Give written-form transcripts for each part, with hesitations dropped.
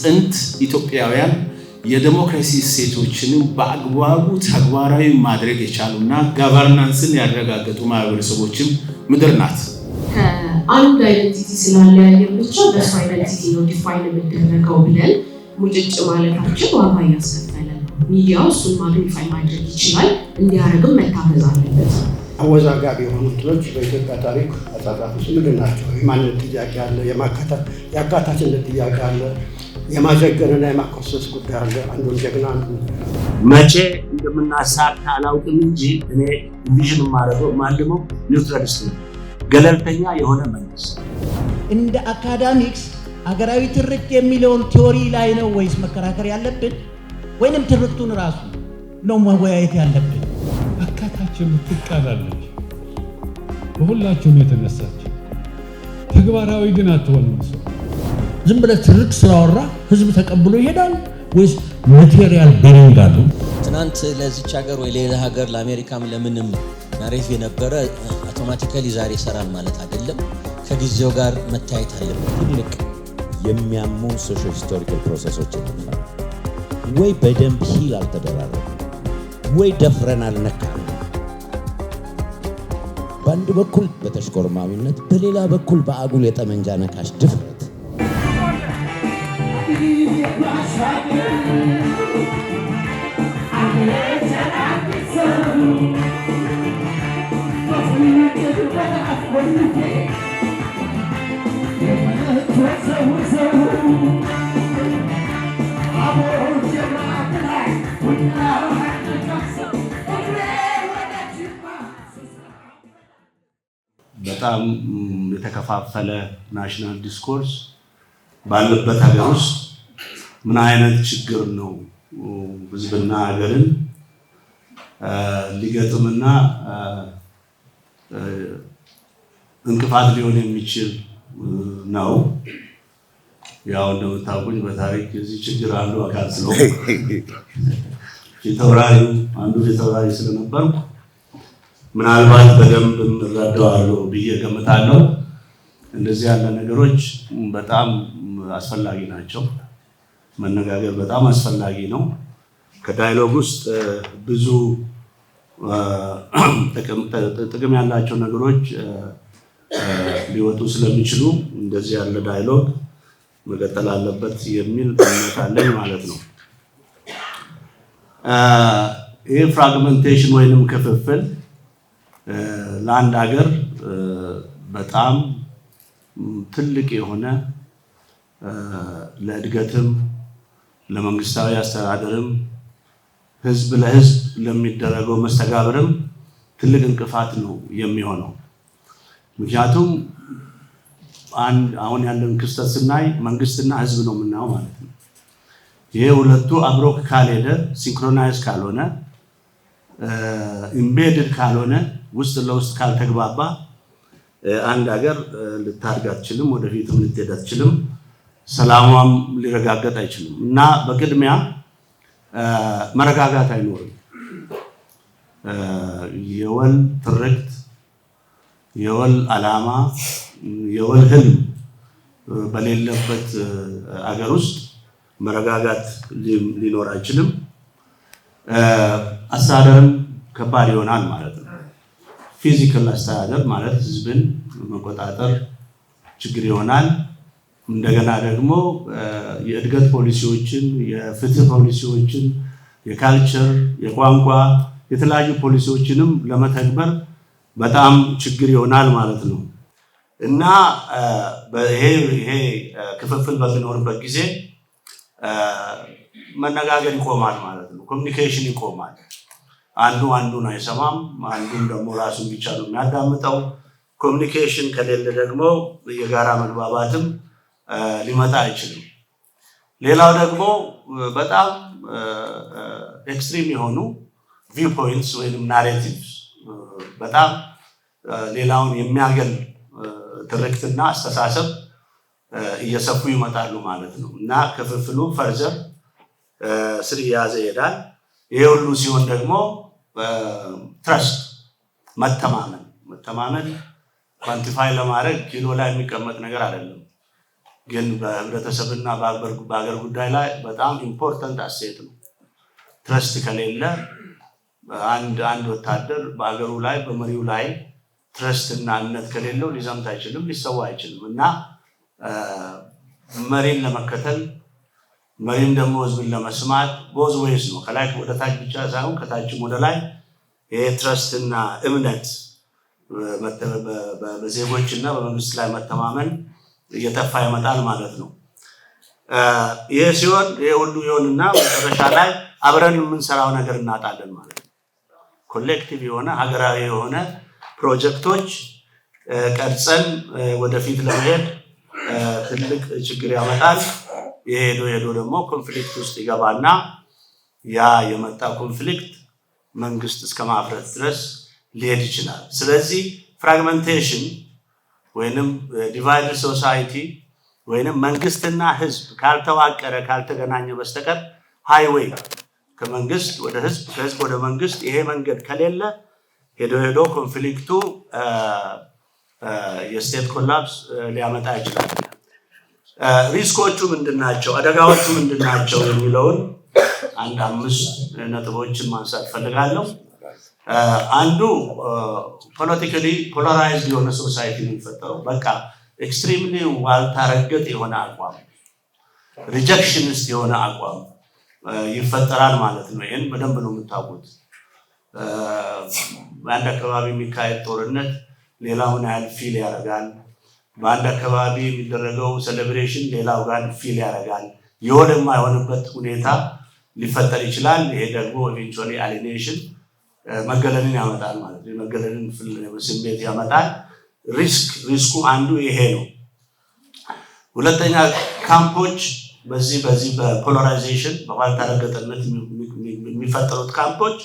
ጥንት ኢትዮጵያውያን የዲሞክራሲ እሴቶችን በአግባቡ ተግባራዊ ማድረግ የቻሉና ገቨርናንስን ያረጋገጡ ማህበረሰቦችም ምድር ናት። አንድ አይደንቲቲ ስላለያየን ብቻ በሱ አይደንቲቲ ነው ዲፋይን የሚደረገው ብለን ሙጭጭ ማለታችን ዋጋ ያስከፈለ ነው። ሚዲያው እሱን ማግኒፋይ ማድረግ ይችላል፣ እንዲያደርግም መታገዝ አለበት። አወዛጋቢ የሆኑ እንትኖች በኢትዮጵያ ታሪክ አጻጻፍ ውስጥ ምንድን ናቸው? የማንነት ጥያቄ አለ፣ የአካታችነት ጥያቄ አለ፣ የማዘገንና የማኮሰስ ጉዳይ አለ። አንዱን ጀግና መቼ እንደምናሳካ አላውቅም እንጂ እኔ ቪዥን ማረገው ማልመው ኒውትራሊስት ነው፣ ገለልተኛ የሆነ መንግስት። እንደ አካዳሚክስ ሀገራዊ ትርክት የሚለውን ቲዮሪ ላይ ነው ወይስ መከራከር ያለብን ወይንም ትርክቱን ራሱ ነው መወያየት ያለብን? አካታችን ትቃላለች፣ በሁላችሁም የተነሳች ተግባራዊ ግን አትሆንም። ሰው ዝም ብለህ ትርክ ስላወራ ህዝብ ተቀብሎ ይሄዳል ወይስ ማቴሪያል ቤሪንግ አለ? ትናንት ለዚች ሀገር ወይ ሌላ ሀገር ለአሜሪካም ለምንም ናሬፍ የነበረ አውቶማቲካሊ ዛሬ ይሰራል ማለት አይደለም። ከጊዜው ጋር መታየት አለበት። ትልቅ የሚያሙ ሶሻል ሂስቶሪካል ፕሮሰሶች ነው። ወይ በደንብ ሂል አልተደራረገ ወይ ደፍረን አልነካም። በአንድ በኩል በተሽኮርማሚነት በሌላ በኩል በአጉል የጠመንጃ ነካሽ ድፍረት በጣም የተከፋፈለ ናሽናል ዲስኮርስ ባለበት ሀገር ውስጥ ምን አይነት ችግር ነው ህዝብና ሀገርን ሊገጥምና እንቅፋት ሊሆን የሚችል ነው። ያው እንደምታውቁኝ በታሪክ እዚህ ችግር አሉ አካል ስለሆነ አንዱ ፊታውራሪ ስለነበርኩ ምናልባት በደንብ እንረዳዋለሁ ብዬ ገምታለሁ። እንደዚህ ያለ ነገሮች በጣም አስፈላጊ ናቸው። መነጋገር በጣም አስፈላጊ ነው። ከዳያሎግ ውስጥ ብዙ ጥቅም ያላቸው ነገሮች ሊወጡ ስለሚችሉ እንደዚህ ያለ ዳያሎግ መቀጠል አለበት የሚል እምነት አለኝ ማለት ነው። ይህ ፍራግመንቴሽን ወይንም ክፍፍል ለአንድ ሀገር በጣም ትልቅ የሆነ ለእድገትም ለመንግስታዊ አስተዳደርም ህዝብ ለህዝብ ለሚደረገው መስተጋብርም ትልቅ እንቅፋት ነው የሚሆነው። ምክንያቱም አሁን ያለን ክስተት ስናይ መንግስትና ህዝብ ነው የምናየው ማለት ነው። ይሄ ሁለቱ አብሮ ካልሄደ፣ ሲንክሮናይዝ ካልሆነ፣ ኢምቤድድ ካልሆነ፣ ውስጥ ለውስጥ ካልተግባባ አንድ ሀገር ልታድግ አትችልም፣ ወደፊትም ልትሄድ አትችልም፣ ሰላሟም ሊረጋገጥ አይችልም። እና በቅድሚያ መረጋጋት አይኖርም። የወል ትርክት፣ የወል ዓላማ፣ የወል ህልም በሌለበት አገር ውስጥ መረጋጋት ሊኖር አይችልም። አስተዳደርም ከባድ ይሆናል ማለት ነው። ፊዚካል አስተዳደር ማለት ህዝብን መቆጣጠር ችግር ይሆናል። እንደገና ደግሞ የእድገት ፖሊሲዎችን፣ የፍትህ ፖሊሲዎችን፣ የካልቸር፣ የቋንቋ የተለያዩ ፖሊሲዎችንም ለመተግበር በጣም ችግር ይሆናል ማለት ነው። እና ይሄ ክፍፍል በሚኖርበት ጊዜ መነጋገር ይቆማል ማለት ነው። ኮሚኒኬሽን ይቆማል። አንዱ አንዱን አይሰማም፣ አንዱም ደግሞ ራሱን ብቻ ነው የሚያዳምጠው። ኮሚኒኬሽን ከሌለ ደግሞ የጋራ መግባባትም ሊመጣ አይችልም። ሌላው ደግሞ በጣም ኤክስትሪም የሆኑ ቪው ፖይንትስ ወይም ናሬቲቭስ በጣም ሌላውን የሚያገል ትርክትና አስተሳሰብ እየሰፉ ይመጣሉ ማለት ነው እና ክፍፍሉ ፈርዘር ስር እየያዘ ይሄዳል። ይሄ ሁሉ ሲሆን ደግሞ ትረስት መተማመን ኳንቲፋይ ለማድረግ ኪሎ ላይ የሚቀመጥ ነገር አይደለም። ግን በህብረተሰብና በአገር ጉዳይ ላይ በጣም ኢምፖርታንት አሴት ነው። ትረስት ከሌለ አንድ ወታደር በአገሩ ላይ በመሪው ላይ ትረስት እና እምነት ከሌለው ሊዘምት አይችልም፣ ሊሰዋ አይችልም። እና መሪን ለመከተል መሪም ደግሞ ህዝብን ለመስማት ቦዝ ዌይስ ነው። ከላይ ወደ ታች ብቻ ሳይሆን ከታችም ወደ ላይ ይሄ ትረስት እና እምነት በዜጎችና በመንግስት ላይ መተማመን እየጠፋ ይመጣል ማለት ነው። ይሄ ሲሆን ይሄ ሁሉ ይሆንና መጨረሻ ላይ አብረን የምንሰራው ነገር እናጣለን ማለት ነው። ኮሌክቲቭ የሆነ ሀገራዊ የሆነ ፕሮጀክቶች ቀርጸን ወደፊት ለመሄድ ትልቅ ችግር ያመጣል። ሄዶ ደግሞ ኮንፍሊክት ውስጥ ይገባና ያ የመጣ ኮንፍሊክት መንግስት እስከ ማፍረስ ድረስ ሊሄድ ይችላል። ስለዚህ ፍራግመንቴሽን ወይንም ዲቫይድድ ሶሳይቲ ወይንም መንግስትና ህዝብ ካልተዋቀረ ካልተገናኘ በስተቀር ሃይዌይ ከመንግስት ወደ ህዝብ ከህዝብ ወደ መንግስት ይሄ መንገድ ከሌለ ሄዶ ኮንፍሊክቱ የስቴት ኮላፕስ ሊያመጣ ይችላል። ሪስኮቹ ምንድናቸው? አደጋዎቹ ምንድናቸው? የሚለውን አንድ 5 ነጥቦችን ማንሳት ፈልጋለሁ። አንዱ ፖለቲካሊ ፖላራይዝድ የሆነ ሶሳይቲ ነው የሚፈጠረው። በቃ ኤክስትሪምሊ ዋልታ ረገጥ የሆነ አቋም ሪጀክሽንስት የሆነ አቋም ይፈጠራል ማለት ነው። ይህን በደንብ ነው የምታውቁት። በአንድ አካባቢ የሚካሄድ ጦርነት ሌላውን ያህል ፊል ያደርጋል። በአንድ አካባቢ የሚደረገው ሴሌብሬሽን ሌላው ጋር ፊል ያደርጋል። የሆነ የማይሆንበት ሁኔታ ሊፈጠር ይችላል። ይሄ ደግሞ ኢቨንቹዋሊ አሊኔሽን መገለልን ያመጣል ማለት ነው። መገለልን ስሜት ያመጣል። ሪስኩ አንዱ ይሄ ነው። ሁለተኛ ካምፖች በዚህ በፖላራይዜሽን በዋልታ ረገጥነት የሚፈጠሩት ካምፖች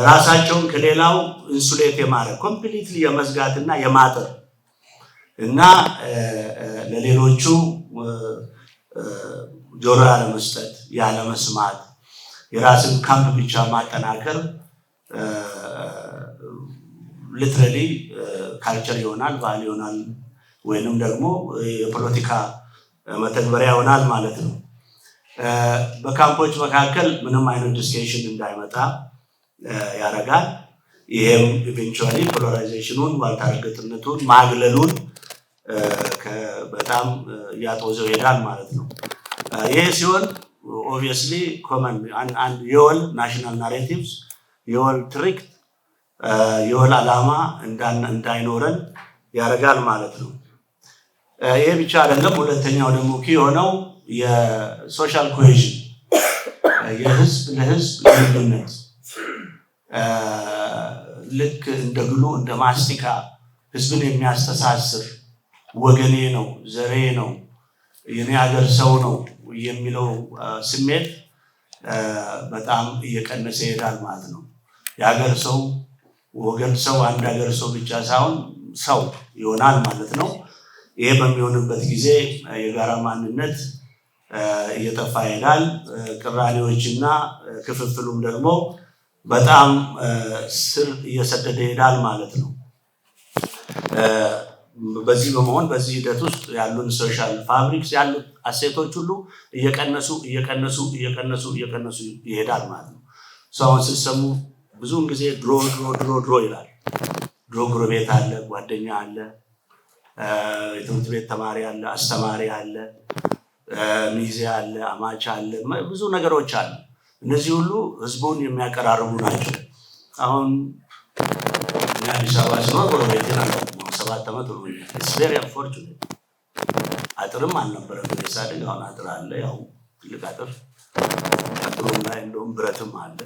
ራሳቸውን ከሌላው ኢንሱሌት የማድረግ ኮምፕሊትሊ የመዝጋትና የማጠር እና ለሌሎቹ ጆሮ ያለመስጠት ያለመስማት የራስን ካምፕ ብቻ ማጠናከር ሊትራሊ ካልቸር ይሆናል፣ ባህል ይሆናል፣ ወይንም ደግሞ የፖለቲካ መተግበሪያ ይሆናል ማለት ነው። በካምፖች መካከል ምንም አይነት ዲስከሽን እንዳይመጣ ያደርጋል። ይሄም ኢቨንቹዋሊ ፖላራይዜሽኑን ዋልታ ረገጥነቱን ማግለሉን በጣም እያጦዘው ይሄዳል ማለት ነው። ይሄ ሲሆን ኦብቪየስሊ ኮመን አንድ የወል ናሽናል ናሬቲቭስ የወል ትርክት የወል ዓላማ እንዳይኖረን ያደርጋል ማለት ነው። ይሄ ብቻ አይደለም። ሁለተኛው ደግሞ የሆነው የሶሻል ኮሄዥን የህዝብ ለህዝብ ግንኙነት ልክ እንደ ግሉ እንደ ማስቲካ ህዝብን የሚያስተሳስር ወገኔ ነው፣ ዘሬ ነው፣ የኔ ሀገር ሰው ነው የሚለው ስሜት በጣም እየቀነሰ ይሄዳል ማለት ነው። የሀገር ሰው ወገን ሰው አንድ ሀገር ሰው ብቻ ሳይሆን ሰው ይሆናል ማለት ነው። ይሄ በሚሆንበት ጊዜ የጋራ ማንነት እየጠፋ ይሄዳል። ቅራኔዎችና ክፍፍሉም ደግሞ በጣም ስር እየሰደደ ይሄዳል ማለት ነው። በዚህ በመሆን በዚህ ሂደት ውስጥ ያሉን ሶሻል ፋብሪክስ ያሉት አሴቶች ሁሉ እየቀነሱ ይሄዳል ማለት ነው። ሰውን ሲሰሙ ብዙውን ጊዜ ድሮ ይላል። ድሮ ጎረቤት አለ፣ ጓደኛ አለ፣ የትምህርት ቤት ተማሪ አለ፣ አስተማሪ አለ፣ ሚዜ አለ፣ አማች አለ፣ ብዙ ነገሮች አሉ። እነዚህ ሁሉ ህዝቡን የሚያቀራርቡ ናቸው። አሁን አዲስ አበባ ሲኖር ጎረቤትን አለ 7 ዓመት ነው። ኢትስ ቬሪ አንፎርቹኔት። አጥርም አልነበረም ሳድግ፣ አሁን አጥር አለ። ያው ትልቅ አጥር አጥሩም ላይ እንደውም ብረትም አለ።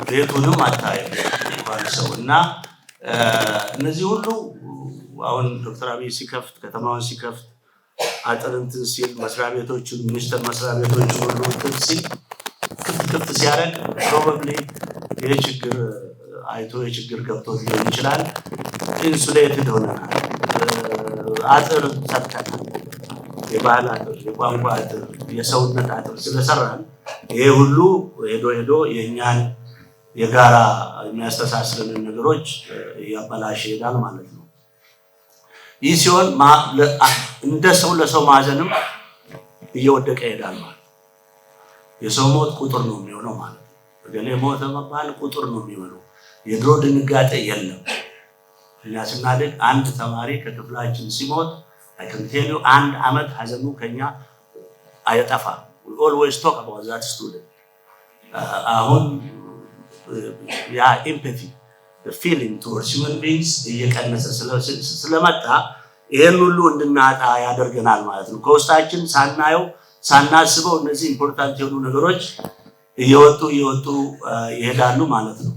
ቤቱንም አታይም እንኳን ሰው እና እነዚህ ሁሉ አሁን ዶክተር አብይ ሲከፍት ከተማውን ሲከፍት አጥር እንትን ሲል መስሪያ ቤቶችን ሚኒስቴር መስሪያ ቤቶችን ሁሉ እንትን ሲል ክፍት ሲያደርግ ፕሮባብሊ ይህ ችግር አይቶ የችግር ገብቶት ሊሆን ይችላል። ኢንሱሌትድ ሆነናል። አጥር ሰርተናል። የባህል አጥር፣ የቋንቋ አጥር፣ የሰውነት አጥር ስለሰራን ይሄ ሁሉ ሄዶ የእኛን የጋራ የሚያስተሳስረንን ነገሮች እያበላሸ ይሄዳል ማለት ነው። ይህ ሲሆን እንደ ሰው ለሰው ማዘንም እየወደቀ ይሄዳል ማለት የሰው ሞት ቁጥር ነው የሚሆነው ማለት ነው። በገሌ ሞተ መባል ቁጥር ነው የሚሆነው። የድሮ ድንጋጤ የለም። እኛ ስናድግ አንድ ተማሪ ከክፍላችን ሲሞት አይከንቴሉ አንድ አመት ሀዘኑ ከኛ አይጠፋም። we always talk about that student አሁን ያ empathy the feeling towards human beings እየቀነሰ ስለመጣ ይሄን ሁሉ እንድናጣ ያደርገናል ማለት ነው። ከውስጣችን ሳናየው ሳናስበው እነዚህ ኢምፖርታንት የሆኑ ነገሮች እየወጡ ይሄዳሉ ማለት ነው።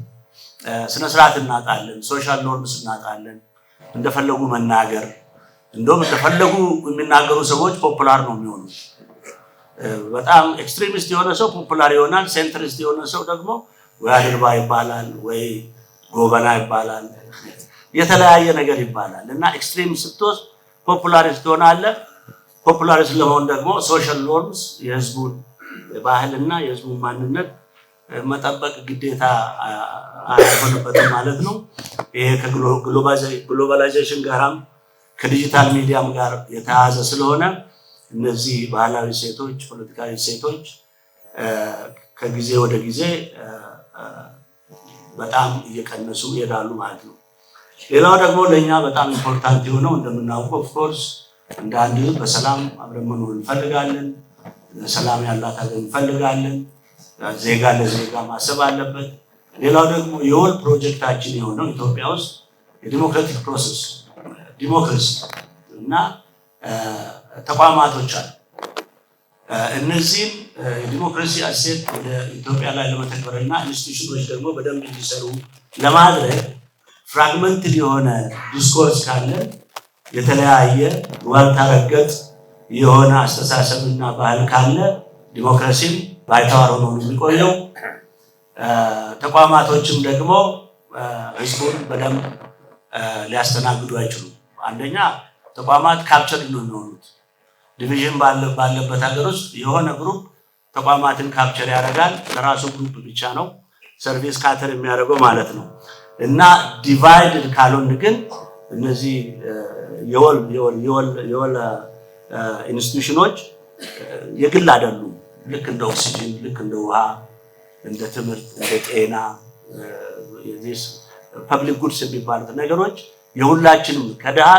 ስነ ስርዓት እናጣለን፣ ሶሻል ኖርምስ እናጣለን። እንደፈለጉ መናገር እንደውም እንደፈለጉ የሚናገሩ ሰዎች ፖፑላር ነው የሚሆኑት። በጣም ኤክስትሪሚስት የሆነ ሰው ፖፑላር ይሆናል። ሴንትሪስት የሆነ ሰው ደግሞ ወይ አድርባ ይባላል ወይ ጎበና ይባላል፣ የተለያየ ነገር ይባላል። እና ኤክስትሪም ስትወስድ ፖፑላሪስት ትሆናለህ። ፖፑላሪስት ለመሆን ደግሞ ሶሻል ኖርምስ የህዝቡን ባህልና የህዝቡን ማንነት መጠበቅ ግዴታ አይሆንበትም ማለት ነው። ይሄ ከግሎባላይዜሽን ጋራም ከዲጂታል ሚዲያም ጋር የተያያዘ ስለሆነ እነዚህ ባህላዊ ሴቶች ፖለቲካዊ ሴቶች ከጊዜ ወደ ጊዜ በጣም እየቀነሱ ይሄዳሉ ማለት ነው። ሌላው ደግሞ ለኛ በጣም ኢምፖርታንት የሆነው እንደምናውቀው ኦፍ ኮርስ እንደ አንድ በሰላም አብረን መኖር እንፈልጋለን። ሰላም ያላት ሀገር እንፈልጋለን። ዜጋ ለዜጋ ማሰብ አለበት። ሌላው ደግሞ የወል ፕሮጀክታችን የሆነው ኢትዮጵያ ውስጥ የዲሞክራቲክ ፕሮሰስ ዲሞክራሲ እና ተቋማቶች አሉ። እነዚህም የዲሞክራሲ አሴት ወደ ኢትዮጵያ ላይ ለመተግበርና ኢንስቲትዩሽኖች ደግሞ በደንብ እንዲሰሩ ለማድረግ ፍራግመንትድ የሆነ ዲስኮርስ ካለ የተለያየ ዋልታ ረገጥ የሆነ አስተሳሰብና ባህል ካለ ዲሞክራሲም ባይተዋር ሆኖ የሚቆየው ተቋማቶችም ደግሞ ህዝቡን በደንብ ሊያስተናግዱ አይችሉም። አንደኛ ተቋማት ካፕቸር ነው የሚሆኑት። ዲቪዥን ባለበት ሀገር ውስጥ የሆነ ግሩፕ ተቋማትን ካፕቸር ያደርጋል። ለራሱ ግሩፕ ብቻ ነው ሰርቪስ ካተር የሚያደርገው ማለት ነው። እና ዲቫይድድ ካልሆን ግን እነዚህ የወል ኢንስቲትዩሽኖች የግል አይደሉም። ልክ እንደ ኦክሲጅን፣ ልክ እንደ ውሃ፣ እንደ ትምህርት፣ እንደ ጤና የዚህ ፐብሊክ ጉድስ የሚባሉት ነገሮች የሁላችንም ከድሃ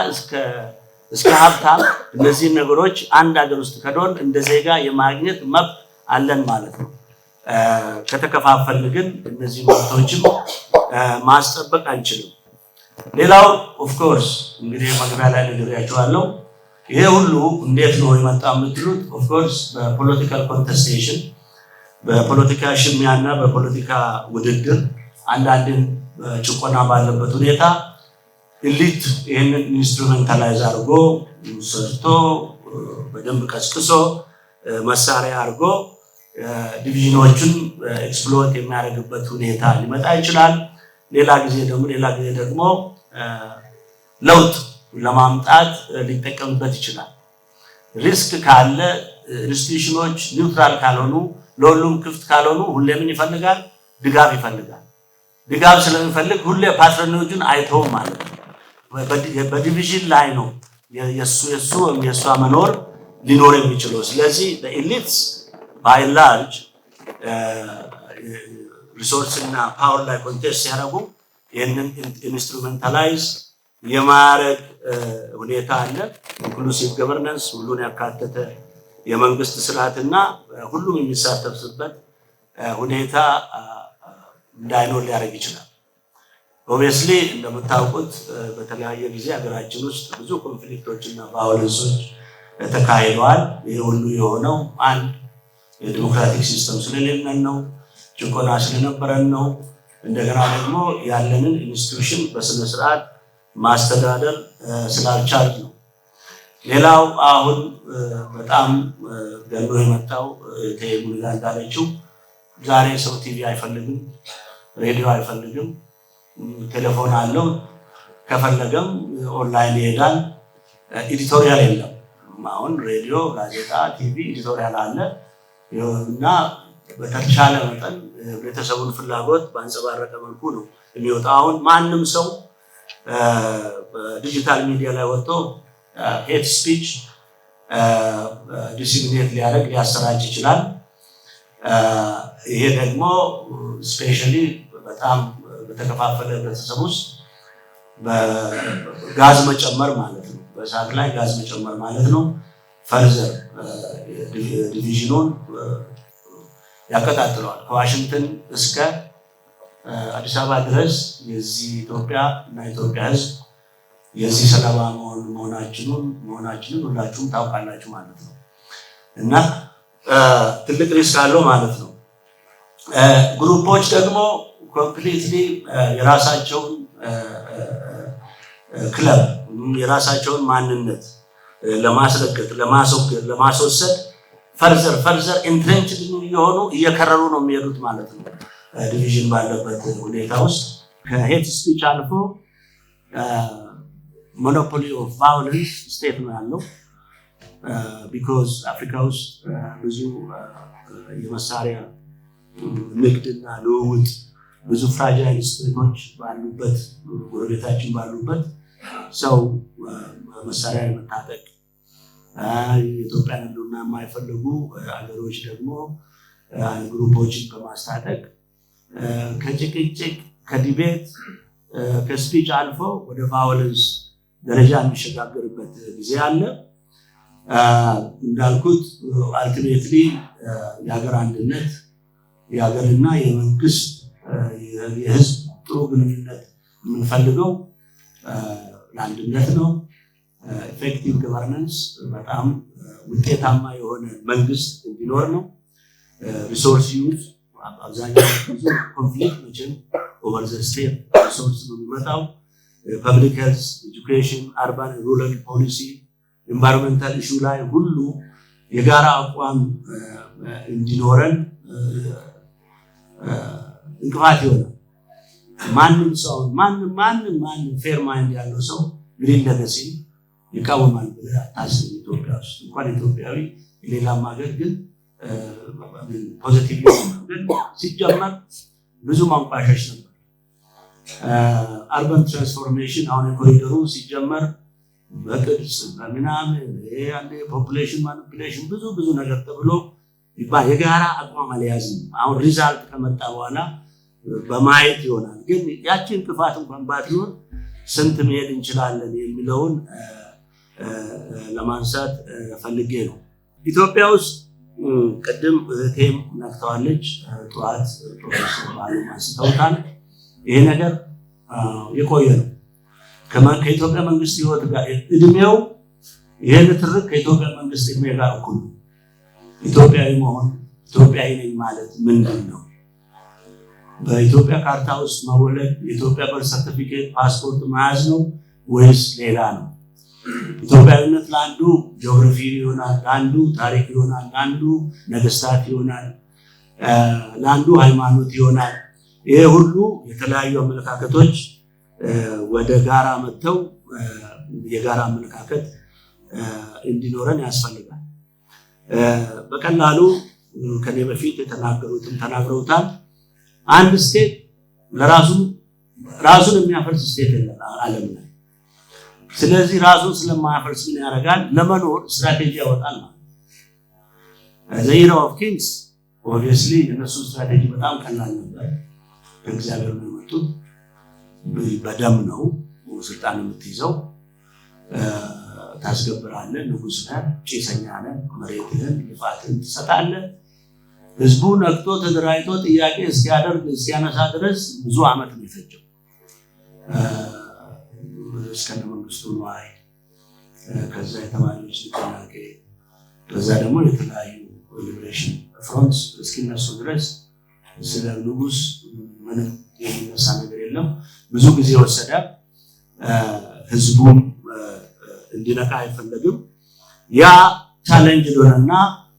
እስከ ሀብታም እነዚህ ነገሮች አንድ ሀገር ውስጥ ከዶን እንደ ዜጋ የማግኘት መብት አለን ማለት ነው። ከተከፋፈልን ግን እነዚህ መብቶችም ማስጠበቅ አንችልም። ሌላው ኦፍ ኮርስ እንግዲህ መግቢያ ላይ ነግሬያችኋለሁ። ይሄ ሁሉ እንዴት ነው የመጣው የምትሉት ኦፍ ኮርስ በፖለቲካል ኮንቴስቴሽን በፖለቲካ ሽሚያና በፖለቲካ ውድድር አንዳንድን ጭቆና ባለበት ሁኔታ ኢሊት ይህንን ኢንስትሩሜንታላይዝ አድርጎ ሰርቶ በደንብ ቀስቅሶ መሳሪያ አድርጎ ዲቪዥኖችን ኤክስፕሎይት የሚያደርግበት ሁኔታ ሊመጣ ይችላል። ሌላ ጊዜ ደግሞ ለውጥ ለማምጣት ሊጠቀምበት ይችላል። ሪስክ ካለ ኢንስቲትዩሽኖች ኒውትራል ካልሆኑ ለሁሉም ክፍት ካልሆኑ ሁሌ ምን ይፈልጋል? ድጋፍ ይፈልጋል። ድጋፍ ስለሚፈልግ ሁሌ ፓትሮኖቹን አይተውም ማለት ነው። በዲቪዥን ላይ ነው የእሷ መኖር ሊኖር የሚችለው። ስለዚህ ኤሊትስ ባይ ላርጅ ሪሶርስ እና ፓወር ላይ ኮንቴስት ሲያደርጉ ይህንን ኢንስትሩሜንታላይዝ የማድረግ ሁኔታ አለ። ኢንክሉሲቭ ገቨርነንስ ሁሉን ያካተተ የመንግስት ስርዓትና ሁሉም የሚሳተፍበት ሁኔታ እንዳይኖር ሊያደርግ ይችላል። ኦብቪየስሊ እንደምታውቁት በተለያየ ጊዜ ሀገራችን ውስጥ ብዙ ኮንፍሊክቶች እና ቫዮለንሶች ተካሂደዋል። ይህ ሁሉ የሆነው አንድ የዲሞክራቲክ ሲስተም ስለሌለን ነው፣ ጭቆና ስለነበረን ነው። እንደገና ደግሞ ያለንን ኢንስቲትዩሽን በስነ ስርዓት ማስተዳደር ስላልቻል ነው። ሌላው አሁን በጣም ገኖ የመጣው ተይሙላ እንዳለችው ዛሬ ሰው ቲቪ አይፈልግም፣ ሬዲዮ አይፈልግም፣ ቴሌፎን አለው፣ ከፈለገም ኦንላይን ይሄዳል። ኤዲቶሪያል የለም። አሁን ሬዲዮ፣ ጋዜጣ፣ ቲቪ ኤዲቶሪያል አለ እና በተቻለ መጠን ቤተሰቡን ፍላጎት ባንጸባረቀ መልኩ ነው የሚወጣው። አሁን ማንም ሰው ዲጂታል ሚዲያ ላይ ወጥቶ ሄት ስፒች ዲሲሚኔት ሊያሰራጭ ይችላል። ይሄ ደግሞ ስፔሻሊ በጣም በተከፋፈለ ህብረተሰብ ውስጥ በጋዝ መጨመር ማለት ነው፣ በእሳት ላይ ጋዝ መጨመር ማለት ነው። ፈርዘር ዲቪዥኑን ያቀጣጥለዋል። ከዋሽንግተን እስከ አዲስ አበባ ድረስ የዚህ ኢትዮጵያ እና ኢትዮጵያ ህዝብ የዚህ ሰለባ መሆናችንን ሁላችሁም ታውቃላችሁ ማለት ነው እና ትልቅ ሪስክ አለው ማለት ነው። ግሩፖች ደግሞ ኮምፕሊትሊ የራሳቸውን ክለብ የራሳቸውን ማንነት ለማስረገጥ ለማስወገድ ለማስወሰድ ፈርዘር ኢንትሬንችድ እየሆኑ እየከረሩ ነው የሚሄዱት ማለት ነው። ዲቪዥን ባለበት ሁኔታ ውስጥ ከሄት ስፒች አልፎ ሞኖፖሊ ኦፍ ቫዮለንስ ስቴት ነው ያለው። ቢኮዝ አፍሪካ ውስጥ ብዙ የመሳሪያ ንግድና ልውውጥ ብዙ ፍራጃይል ስቴቶች ባሉበት ጎረቤታችን ባሉበት ሰው መሳሪያ የመታጠቅ የኢትዮጵያን ህልውና የማይፈልጉ ሀገሮች ደግሞ ግሩፖችን በማስታጠቅ ከጭቅጭቅ ከዲቤት ከስፒች አልፎ ወደ ቫዮለንስ ደረጃ የሚሸጋገርበት ጊዜ አለ። እንዳልኩት አልቲሜትሊ የሀገር አንድነት የሀገርና የመንግስት የህዝብ ጥሩ ግንኙነት የምንፈልገው ለአንድነት ነው። ኢፌክቲቭ ገቨርናንስ በጣም ውጤታማ የሆነ መንግስት እንዲኖር ነው። ሪሶርስ ዩዝ አብዛኛው ብዙ ኮንፍሊክት መቼም ኦቨር ዘ ስቴት ሪሶርስ ነው የሚመጣው። ፐብሊክ ሄልዝ፣ ኤጁኬሽን፣ አርባን ሩራል ፖሊሲ፣ ኢንቫይሮንመንታል ኢሹ ላይ ሁሉ የጋራ አቋም እንዲኖረን እንቅፋት ይሆናል። ማንም ሰው ማንም ፌር ማይንድ ያለው ሰው ግሪን ሌጋሲ ይቃወማል ብለህ አታስብ። ኢትዮጵያ ውስጥ እንኳን ኢትዮጵያዊ ሌላም ሀገር ግን ፖዚቲቭ ግን ሲጀመር ብዙ ማንቋሸሽ ነበር። አርባን ትራንስፎርሜሽን አሁን ኮሪደሩ ሲጀመር በቅርጽ በምናምን አንዴ ፖፑሌሽን ማኒፑሌሽን ብዙ ነገር ተብሎ የጋራ አቋም አልያዝም። አሁን ሪዛልት ከመጣ በኋላ በማየት ይሆናል። ግን ያቺ እንቅፋት እንኳን ባትኖር ስንት መሄድ እንችላለን የሚለውን ለማንሳት ፈልጌ ነው። ኢትዮጵያ ውስጥ ቅድም እህቴም ነክተዋለች፣ ጠዋት ፕሮፌሰር ባሉ አንስተውታል። ይሄ ነገር የቆየ ነው። ከኢትዮጵያ መንግስት ህይወት ጋር እድሜው ይሄን ትርክ ከኢትዮጵያ መንግስት እድሜ ጋር እኩል ነው። ኢትዮጵያዊ መሆን ኢትዮጵያዊ ነኝ ማለት ምንድን ነው? በኢትዮጵያ ካርታ ውስጥ መወለድ የኢትዮጵያ በርዝ ሰርቲፊኬት ፓስፖርት መያዝ ነው ወይስ ሌላ ነው? ኢትዮጵያዊነት ለአንዱ ጂኦግራፊ ይሆናል፣ ለአንዱ ታሪክ ይሆናል፣ ለአንዱ ነገስታት ይሆናል፣ ለአንዱ ሃይማኖት ይሆናል። ይሄ ሁሉ የተለያዩ አመለካከቶች ወደ ጋራ መጥተው የጋራ አመለካከት እንዲኖረን ያስፈልጋል። በቀላሉ ከኔ በፊት የተናገሩትም ተናግረውታል። አንድ ስቴት ራሱን የሚያፈርስ ስቴት የለም ዓለም ላይ። ስለዚህ ራሱን ስለማያፈርስ ምን ያደርጋል? ለመኖር ስትራቴጂ ያወጣል ማለት ነው። ዘ ኢራ ኦፍ ኪንግስ ኦብቪየስሊ የነሱ ስትራቴጂ በጣም ቀላል ነበር። ከእግዚአብሔር ነው የመጡት። በደም ነው ስልጣን የምትይዘው። ታስገብራለህ፣ ንጉስ ነህ፣ ጭሰኛ ነህ፣ መሬትህን ልፋትን ትሰጣለህ። ህዝቡ ነቅቶ ተደራጅቶ ጥያቄ እስኪያነሳ ድረስ ብዙ ዓመት ነው የፈጀው። እስከነ መንግስቱ ነዋይ፣ ከዛ የተማሪዎች ንቅናቄ፣ ከዛ ደግሞ የተለያዩ ሊበሬሽን ፍሮንትስ እስኪነሱ ድረስ ስለ ንጉስ ምንም የሚነሳ ነገር የለም። ብዙ ጊዜ ወሰደ። ህዝቡም እንዲነቃ አይፈለግም። ያ ቻሌንጅ ሆነና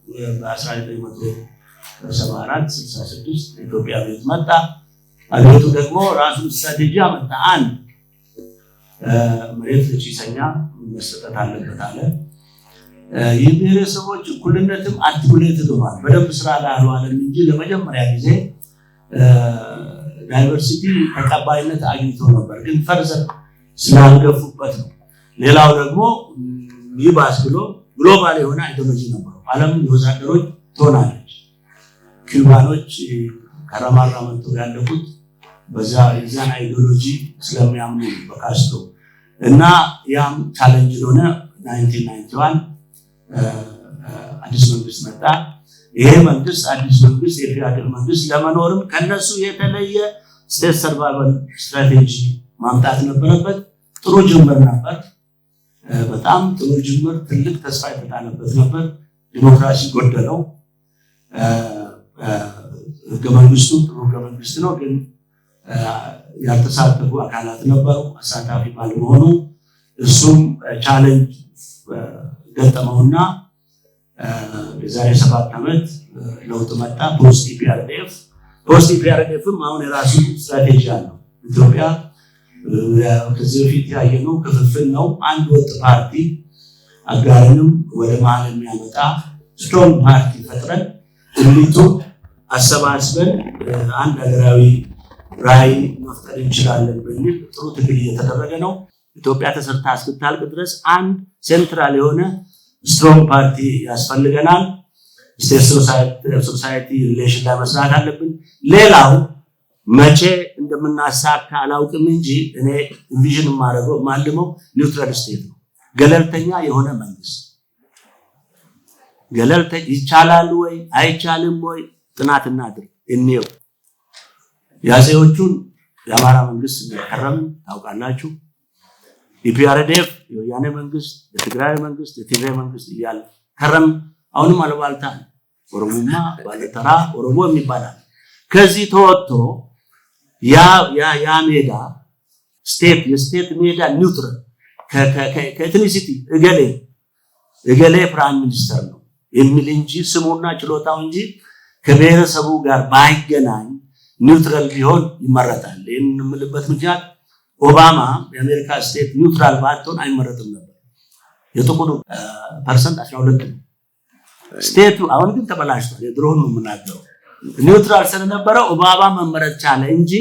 በ1974-66 ኢትዮጵያ ቤት መጣ። አገሪቱ ደግሞ ራሱን ስትራቴጂ አመጣ። አንድ መሬት ለጭሰኛ መሰጠት አለበት አለ። የብሔረሰቦች እኩልነትም አርቲኩሌትድ ሆኗል። በደንብ ስራ ላይ አልዋለም እንጂ ለመጀመሪያ ጊዜ ዳይቨርሲቲ ተቀባይነት አግኝቶ ነበር። ግን ፈርዘር ስላልገፉበት ነው። ሌላው ደግሞ ይባስ ብሎ ግሎባል የሆነ አይዲዮሎጂ ነበር። ዓለም የወዛደሮች ትሆናለች። ኩባኖች ከረማራመንቱ ያለቁት የዛን አይዲዮሎጂ ስለሚያምኑ በካስትሮ እና ያም ቻሌንጅ ሆነ። 1991 አዲስ መንግስት መጣ። ይሄ መንግስት አዲስ መንግስት የኢህአዴግ መንግስት ለመኖርም ከነሱ የተለየ ስቴት ሰርቫይቫል ስትራቴጂ ማምጣት ነበረበት። ጥሩ ጅምር ነበር። በጣም ጥሩ ጅምር፣ ትልቅ ተስፋ የተጣለበት ነበር። ዲሞክራሲ ጎደለው። ህገ መንግስቱ ጥሩ ህገ መንግስት ነው፣ ግን ያልተሳተፉ አካላት ነበሩ አሳታፊ ባለመሆኑ እሱም ቻሌንጅ ገጠመውና የዛሬ 7 ዓመት ለውጥ መጣ። ፖስት ኢፒአርዲኤፍም አሁን የራሱ ስትራቴጂ አለው። ኢትዮጵያ ከዚህ በፊት ያየነው ክፍፍል ነው። አንድ ወጥ ፓርቲ አጋርንም ወደ መሀል የሚያመጣ ስትሮንግ ፓርቲ ፈጥረን ሁሉቱ አሰባስበን አንድ ሀገራዊ ራዕይ መፍጠር እንችላለን በሚል ጥሩ ትግል እየተደረገ ነው። ኢትዮጵያ ተሰርታ እስክታልቅ ድረስ አንድ ሴንትራል የሆነ ስትሮንግ ፓርቲ ያስፈልገናል። ስቴት ሶሳይቲ ሪሌሽን ላይ መስራት አለብን። ሌላው መቼ እንደምናሳካ አላውቅም እንጂ እኔ ቪዥን ማድረገው ማልመው ኒውትራል ስቴት ነው። ገለልተኛ የሆነ መንግስት ይቻላል ወይ አይቻልም ወይ ጥናት እናድርግ እንየው። ያዜዎቹን የአማራ መንግስት እንደከረም ታውቃላችሁ። ኢፒአርዲኤፍ የወያኔ መንግስት፣ የትግራይ መንግስት፣ የትግራይ መንግስት እያለ ከረም። አሁንም አልባልታ ኦሮሞማ ባለተራ ኦሮሞ የሚባላል። ከዚህ ተወጥቶ ያ ሜዳ የስቴት ሜዳ ኒውትራል ከኤትኒሲቲ እገሌ ፕራይም ሚኒስተር ነው የሚል እንጂ ስሙና ችሎታው እንጂ ከብሔረሰቡ ጋር ባይገናኝ ኒውትራል ቢሆን ይመረጣል። ይህን የምልበት ምክንያት ኦባማ የአሜሪካ ስቴት ኒውትራል ባትሆን አይመረጥም ነበር። የጥቁሩ ፐርሰንት 12 ነው ስቴቱ። አሁን ግን ተበላሽቷል። የድሮውን ነው የምናገረው። ኒውትራል ስለነበረ ኦባማ መመረጥ ቻለ እንጂ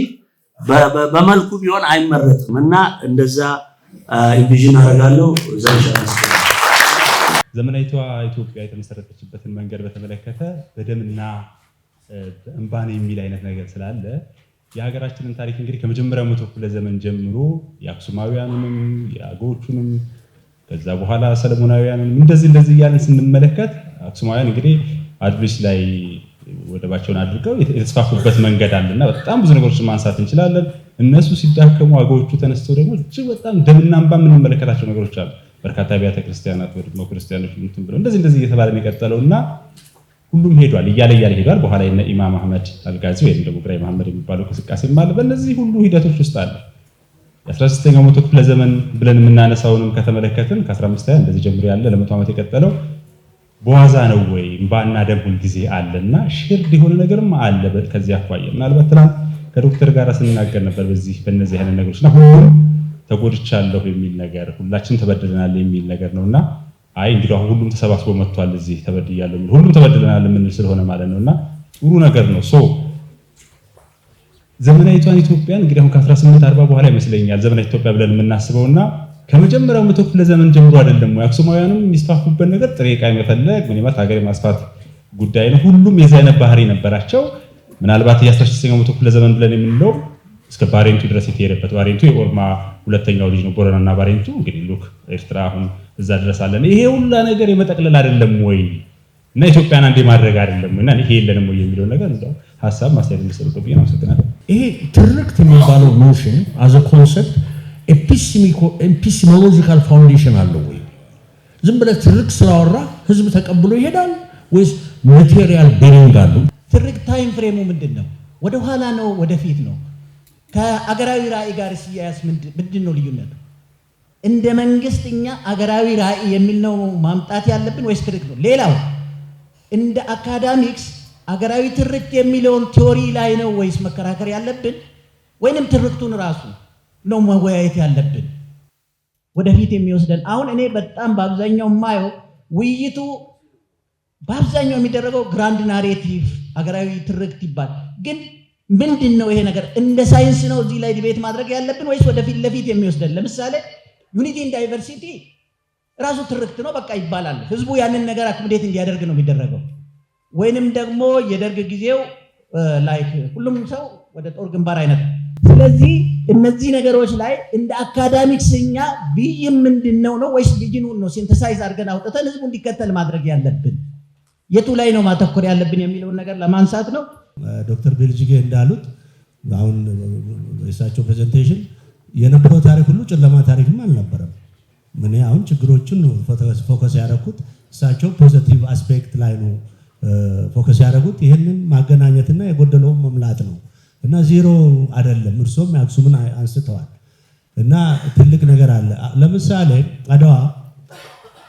በመልኩ ቢሆን አይመረጥም። እና እንደዛ ኢንቪዥን አደርጋለሁ። እዛ ይሻላል። ዘመናዊቷ ኢትዮጵያ የተመሰረተችበትን መንገድ በተመለከተ በደምና በእንባን የሚል አይነት ነገር ስላለ የሀገራችንን ታሪክ እንግዲህ ከመጀመሪያው መቶ ክፍለ ዘመን ጀምሮ የአክሱማውያኑንም የአገዎቹንም ከዛ በኋላ ሰለሞናውያኑንም እንደዚህ እያለን ስንመለከት አክሱማውያን እንግዲህ አድሪስ ላይ ወደባቸውን አድርገው የተስፋፉበት መንገድ አለና በጣም ብዙ ነገሮችን ማንሳት እንችላለን። እነሱ ሲዳከሙ አገዎቹ ተነስተው ደግሞ እጅግ በጣም ደምና እንባ የምንመለከታቸው ነገሮች አሉ። በርካታ አብያተ ክርስቲያናት ወደ ክርስቲያኖች እንትን ብለው እንደዚህ እየተባለ ነው የቀጠለውና ሁሉም ሄዷል እያለ ሄዷል። በኋላ የነ ኢማም አህመድ አልጋዚ ወይም ደግሞ ግራኝ መሐመድ የሚባለው እንቅስቃሴ ማለት በእነዚህ ሁሉ ሂደቶች ውስጥ አለ። የ16ኛው መቶ ክፍለ ዘመን ብለን የምናነሳውንም ከተመለከትን ከ15 እንደዚህ ጀምሮ ያለ ለመቶ ዓመት የቀጠለው በዋዛ ነው ወይ? እንባና ደም ሁል ጊዜ አለና ሽርድ የሆነ ነገርም አለ። ከዚህ አኳያ ምናልባት ትናንት ከዶክተር ጋር ስንናገር ነበር በእነዚህ አይነት ነገሮችና ሁሉም ተጎድቻለሁ የሚል ነገር ሁላችን ተበድለናል የሚል ነገር ነውና አይ እንግዲህ አሁን ሁሉም ተሰባስቦ መጥቷል እዚህ ተበድያለሁ የሚል ሁሉም ተበድለናል የምንል ስለሆነ ማለት ነውና ጥሩ ነገር ነው። ዘመናዊቷን ኢትዮጵያን እንግዲህ አሁን ከ1840 በኋላ ይመስለኛል ዘመናዊ ኢትዮጵያ ብለን የምናስበውና ከመጀመሪያው መቶ ክፍለ ዘመን ጀምሮ አይደለም ወይ? አክሱማውያንም የሚስፋፉበት ነገር ጥሬ ዕቃ መፈለግ ምን ማለት ሀገር የማስፋት ጉዳይ ነው። ሁሉም የዚህ አይነት ባህሪ ነበራቸው። ምናልባት የ16ኛው መቶ ክፍለ ዘመን ብለን የምንለው እስከ ባሬንቱ ድረስ የተሄደበት ባሬንቱ የኦሮማ ሁለተኛው ልጅ ነው። ቦረናና ባሬንቱ እንግዲህ ሉክ ኤርትራ አሁን እዛ ድረስ አለን። ይሄ ሁላ ነገር የመጠቅለል አይደለም ወይ እና ኢትዮጵያን አንዴ ማድረግ አይደለም እና ይሄ የለንም ወይ የሚለው ነገር እንደው ሐሳብ ማስተያየት እንድትሰጡበት ብዬ ነው። አመሰግናለሁ። ይሄ ትርክት የሚባለው ኖሽን አዘ ኮንሰፕት ኤፒስቴሞሎጂካል ፋውንዴሽን አለው ወይ? ዝም ብለህ ትርክት ስላወራ ህዝብ ተቀብሎ ይሄዳል ወይስ ማቴሪያል ቤሪንግ አለው? ትርክት ታይም ፍሬሙ ምንድን ነው? ወደ ኋላ ነው ወደፊት ነው? ከአገራዊ ራዕይ ጋር ሲያያዝ ምንድን ነው ልዩነቱ? እንደ መንግስት እኛ አገራዊ ራዕይ የሚል ነው ማምጣት ያለብን ወይስ ትርክት ነው? ሌላው እንደ አካዳሚክስ አገራዊ ትርክት የሚለውን ቲዮሪ ላይ ነው ወይስ መከራከር ያለብን? ወይንም ትርክቱን ራሱ ነው መወያየት ያለብን? ወደፊት የሚወስደን አሁን እኔ በጣም በአብዛኛው የማየው ውይይቱ በአብዛኛው የሚደረገው ግራንድ ናሬቲቭ አገራዊ ትርክት ይባል፣ ግን ምንድነው ይሄ ነገር? እንደ ሳይንስ ነው እዚህ ላይ ዲቤት ማድረግ ያለብን ወይስ ወደፊት ለፊት የሚወስደን? ለምሳሌ ዩኒቲ ኢን ዳይቨርሲቲ ራሱ ትርክት ነው በቃ ይባላል። ህዝቡ ያንን ነገር አክብዴት እንዲያደርግ ነው የሚደረገው። ወይንም ደግሞ የደርግ ጊዜው ላይክ ሁሉም ሰው ወደ ጦር ግንባር አይነት። ስለዚህ እነዚህ ነገሮች ላይ እንደ አካዳሚክስኛ ብይም ምንድነው ነው ወይስ ቢጅኑን ነው ሲንተሳይዝ አድርገን አውጥተን ህዝቡ እንዲከተል ማድረግ ያለብን የቱ ላይ ነው ማተኮር ያለብን የሚለውን ነገር ለማንሳት ነው። ዶክተር ቤልጂጌ እንዳሉት አሁን የእሳቸው ፕሬዘንቴሽን የነበረው ታሪክ ሁሉ ጨለማ ታሪክም አልነበረም። ምን አሁን ችግሮችን ነው ፎከስ ያደረኩት፣ እሳቸው ፖዚቲቭ አስፔክት ላይ ነው ፎከስ ያደረጉት። ይህንን ማገናኘትና የጎደለውን መምላት ነው እና ዜሮ አይደለም። እርሶም የአክሱምን አንስተዋል እና ትልቅ ነገር አለ። ለምሳሌ አድዋ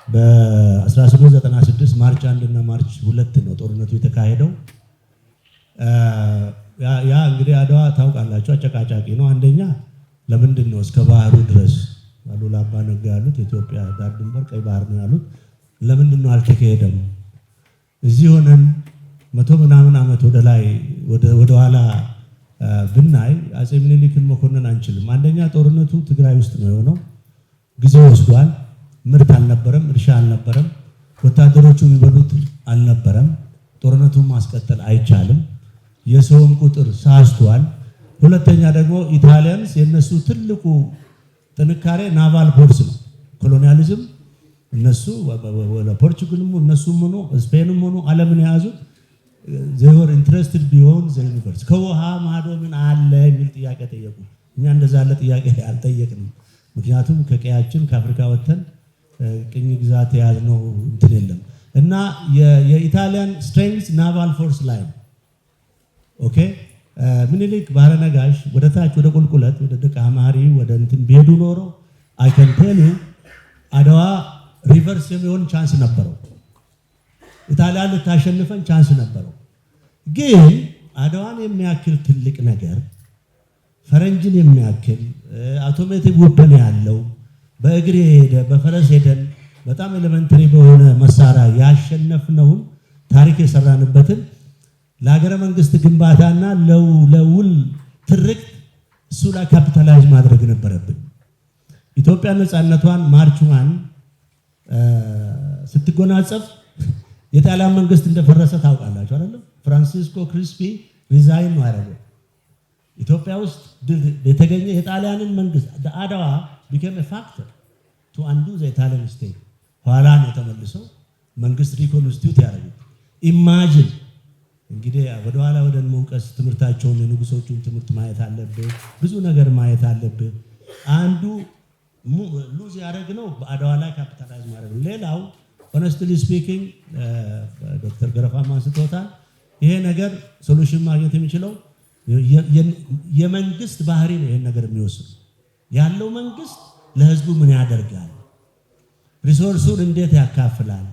በ1896 ማርች 1 እና ማርች 2 ነው ጦርነቱ የተካሄደው። ያ እንግዲህ አድዋ ታውቃላችሁ አጨቃጫቂ ነው። አንደኛ ለምንድን ነው እስከ ባህሩ ድረስ አሉላ አባ ነጋ ያሉት የኢትዮጵያ ዳር ድንበር ቀይ ባህር ነው ያሉት፣ ለምንድን ነው አልተካሄደም? እዚህ ሆነን 100 ምናምን ዓመት ወደ ላይ ወደ ኋላ ብናይ አጼ ምኒልክን መኮንን አንችልም። አንደኛ ጦርነቱ ትግራይ ውስጥ ነው የሆነው፣ ጊዜ ወስዷል። ምርት አልነበረም፣ እርሻ አልነበረም፣ ወታደሮቹ የሚበሉት አልነበረም። ጦርነቱን ማስቀጠል አይቻልም። የሰውም ቁጥር ሳስቷል። ሁለተኛ ደግሞ ኢታሊያንስ የነሱ ትልቁ ጥንካሬ ናቫል ፎርስ ነው። ኮሎኒያሊዝም እነሱ ለፖርቹጋልም እነሱም ሆኖ ስፔንም ሆኖ ዓለምን የያዙት ዘወር ኢንትረስትድ ቢሆን ዘዩኒቨርስ ከውሃ ማዶ ምን አለ የሚል ጥያቄ ጠየቁ። እኛ እንደዛ ያለ ጥያቄ አልጠየቅንም። ምክንያቱም ከቀያችን ከአፍሪካ ወጥተን ቅኝ ግዛት የያዝነው እንትን የለም እና የኢታሊያን ስትሬንግዝ ናቫል ፎርስ ላይ ነው። ኦኬ ምኒልክ ባህረ ነጋሽ ወደ ታች ወደ ቁልቁለት ወደ ደቃ ማሪ ወደ እንትን ቢሄዱ ኖሮ አይ ካን ቴል ዩ አድዋ ሪቨርስ የሚሆን ቻንስ ነበረው። ኢጣሊያን ልታሸንፈን ቻንስ ነበረው። ግን አድዋን የሚያክል ትልቅ ነገር ፈረንጅን የሚያክል አውቶሜቲክ ወደን ያለው በእግር የሄደ በፈረስ ሄደን በጣም ኤሌመንተሪ በሆነ መሳሪያ ያሸነፍነውን ታሪክ የሰራንበትን ለሀገረ መንግስት ግንባታና ለውል ትርክ እሱ ላይ ካፒታላይዝ ማድረግ ነበረብን። ኢትዮጵያ ነፃነቷን ማርች 1 ስትጎናጸፍ የጣሊያን መንግስት እንደፈረሰ ታውቃላችሁ አይደል? ፍራንሲስኮ ክሪስፒ ሪዛይን ነው ያደረገው። ኢትዮጵያ ውስጥ የተገኘ የጣሊያንን መንግስት አድዋ became a factor to undo the Italian state። ኋላ ነው ተመልሰው መንግስት ሪኮንስቲቱት ያደረጉት። ኢማጂን እንግዲህ ወደ ኋላ ወደ መውቀስ ትምህርታቸውን የንጉሶቹን ትምህርት ማየት አለብህ፣ ብዙ ነገር ማየት አለብህ። አንዱ ሉዝ ያደረግነው በአድዋ ላይ ካፒታላይዝ ማድረግ ነው። ሌላው ሆነስትሊ ስፒኪንግ ዶክተር ገረፋማ አንስቶታል። ይሄ ነገር ሶሉሽን ማግኘት የሚችለው የመንግስት ባህሪ ነው። ይሄን ነገር የሚወስድ ያለው መንግስት ለህዝቡ ምን ያደርጋል? ሪሶርሱን እንዴት ያካፍላል?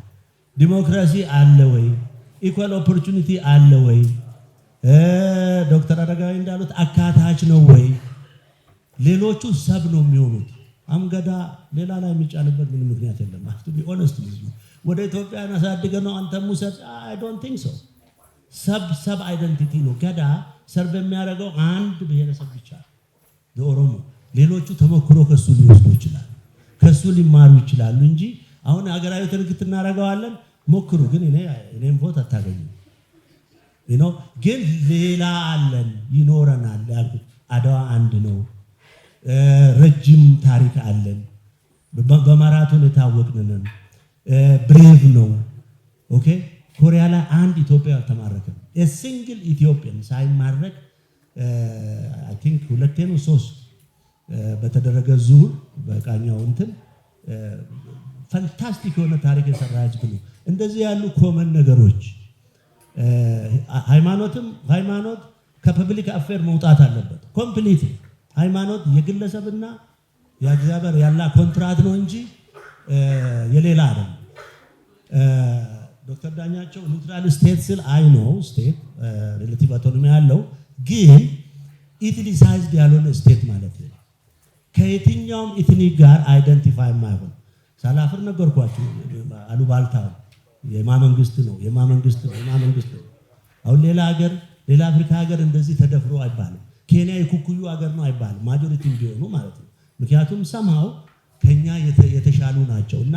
ዲሞክራሲ አለ ወይ? ኢኳል ኦፖርቹኒቲ አለ ወይ? ዶክተር አረጋዊ እንዳሉት አካታች ነው ወይ? ሌሎቹ ሰብ ነው የሚሆኑት። አምገዳ ሌላ ላይ የሚጫንበት ምንም ምክንያት የለም። አፍቱ ቢ ኦነስት ወደ ኢትዮጵያ ያሳድገ ነው አንተ ሙሰድ አይ ዶንት ቲንክ ሶ። ሰብ አይደንቲቲ ነው። ገዳ ሰርቭ የሚያደርገው አንድ ብሔረሰብ ብቻ ለኦሮሞ። ሌሎቹ ተሞክሮ ከሱ ሊወስዱ ይችላል፣ ከሱ ሊማሩ ይችላሉ እንጂ አሁን ሀገራዊ ትርክት እናደርገዋለን። ሞክሩ፣ ግን እኔም ቮት አታገኙ። ግን ሌላ አለን ይኖረናል ያልኩት አድዋ አንድ ነው። ረጅም ታሪክ አለን። በማራቶን የታወቅንን ብሬቭ ነው። ኦኬ ኮሪያ ላይ አንድ ኢትዮጵያ አልተማረከም። ሲንግል ኢትዮጵያን ሳይማረክ አይ ቲንክ 2 ነው 3 በተደረገ ዙር በቃኛው እንትን ፋንታስቲክ የሆነ ታሪክ የሰራ ህዝብ ነው። እንደዚህ ያሉ ኮመን ነገሮች ሃይማኖት ከፐብሊክ አፌር መውጣት አለበት ኮምፕሊት። ሃይማኖት የግለሰብና የእግዚአብሔር ያላ ኮንትራት ነው እንጂ የሌላ አይደለም። ዶክተር ዳኛቸው ኒውትራል ስቴት ስል አይ ኖ ስቴት ሪሌቲቭ አውቶኖሚ ያለው ግን ኢትኒሳይዝድ ያልሆነ ስቴት ማለት ነው። ከየትኛውም ኢትኒክ ጋር አይደንቲፋይ ማይሆን ሳላፍር ነገርኳችሁ። አሉባልታው የማመንግስት ነው። አሁን ሌላ ሀገር ሌላ አፍሪካ ሀገር እንደዚህ ተደፍሮ አይባልም። ኬንያ የኩኩዩ ሀገር ነው አይባልም፣ ማጆሪቲ እንዲሆኑ ማለት ነው። ምክንያቱም ሰምሃው ከኛ የተሻሉ ናቸው እና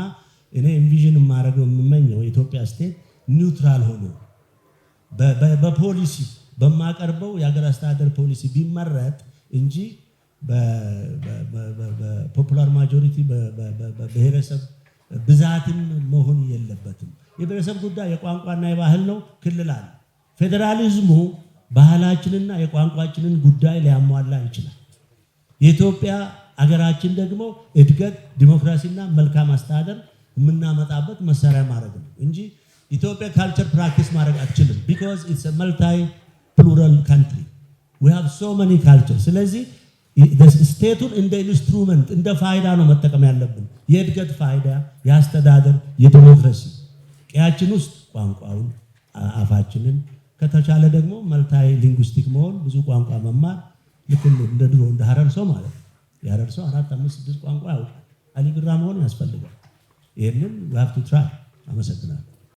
እኔ ኢንቪዥን የማደርገው የምመኘው የኢትዮጵያ ስቴት ኒውትራል ሆኖ በፖሊሲ በማቀርበው የሀገር አስተዳደር ፖሊሲ ቢመረጥ እንጂ በፖፑላር ማጆሪቲ በብሔረሰብ ብዛትም መሆን የለበትም። የብሔረሰብ ጉዳይ የቋንቋና የባህል ነው፣ ክልል አለ። ፌዴራሊዝሙ ባህላችንና የቋንቋችንን ጉዳይ ሊያሟላ ይችላል። የኢትዮጵያ አገራችን ደግሞ እድገት፣ ዲሞክራሲና መልካም አስተዳደር የምናመጣበት መሳሪያ ማድረግ ነው እንጂ ኢትዮጵያ ካልቸር ፕራክቲስ ማድረግ አትችልም። ቢኮዝ ኢትስ አ መልቲ ፕሉራል ካንትሪ ዊ ሃቭ ሶ መኒ ካልቸር። ስለዚህ ስቴቱን እንደ ኢንስትሩመንት እንደ ፋይዳ ነው መጠቀም ያለብን። የእድገት ፋይዳ፣ የአስተዳደር፣ የዲሞክራሲ ቀያችን ውስጥ ቋንቋውን አፋችንን ከተቻለ ደግሞ መልታይ ሊንጉስቲክ መሆን ብዙ ቋንቋ መማር ልክ እንደ ድሮ እንደ ሀረር ሰው ማለት ነው። የሀረር ሰው 4፣ 5፣ 6 ቋንቋ ያውቃል። አሊግራ መሆን ያስፈልጋል። ይህንን we have to try። አመሰግናለሁ።